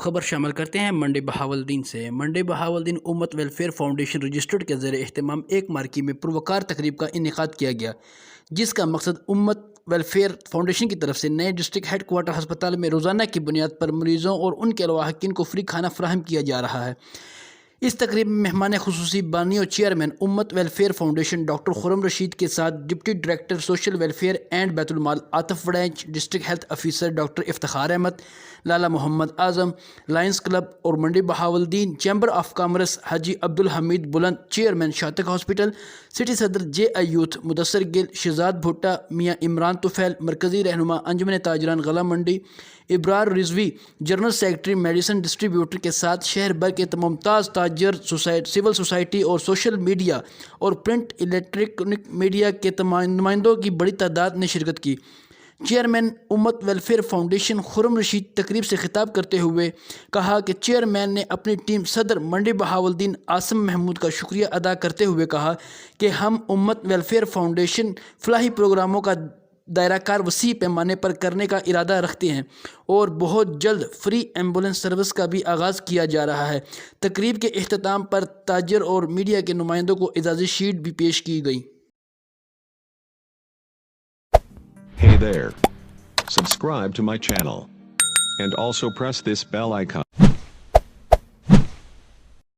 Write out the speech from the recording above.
خبر شامل کرتے ہیں منڈی بہاولدین سے۔ منڈی بہاولدین امت ویلفیئر فاؤنڈیشن رجسٹرڈ کے زیر اہتمام ایک مارکی میں پروقار تقریب کا انعقاد کیا گیا، جس کا مقصد امت ویلفیئر فاؤنڈیشن کی طرف سے نئے ڈسٹرکٹ ہیڈ کوارٹر ہسپتال میں روزانہ کی بنیاد پر مریضوں اور ان کے لواحقین کو فری کھانا فراہم کیا جا رہا ہے۔ اس تقریب میں مہمان خصوصی بانی و chairman Ummat welfare foundation doctor Khurram Rashid کے ساتھ deputy director social welfare and بیت المال Atif Warraich, district health officer doctor Iftikhar Ahmad, Lala Muhammad Azam, lions club اور منڈی بہاولدین چیمبر آف کامرس حاجی عبدالحمید بلند، چیئرمین شاتق ہاسپٹل، سٹی صدر J I youth Mudassar Gill, Shahzad Bhatta, Mian Imran Tufail, مرکزی رہنما انجمن تاجران غلہ منڈی، Abrar Rizvi, general secretary medicine distributor کے ساتھ شہر بھر کے ممتاز تاجر، سول سوسائٹی اور سوشل میڈیا اور پرنٹ الیکٹرانک میڈیا کے نمائندوں کی بڑی تعداد نے شرکت کی۔ چیئرمین امت ویلفیئر فاؤنڈیشن خرم رشید تقریب سے خطاب کرتے ہوئے کہا کہ چیئرمین نے اپنی ٹیم صدر منڈی بہاولدین عاصم محمود کا شکریہ ادا کرتے ہوئے کہا کہ ہم امت ویلفیئر فاؤنڈیشن فلاحی پروگراموں کا دائرہ کار وسیع پیمانے پر کرنے کا ارادہ رکھتے ہیں اور بہت جلد فری ایمبولینس سروس کا بھی آغاز کیا جا رہا ہے۔ تقریب کے اختتام پر تاجر اور میڈیا کے نمائندوں کو اعزازی شیٹ بھی پیش کی گئی۔ Hey there. Subscribe to my channel. And also press this bell icon.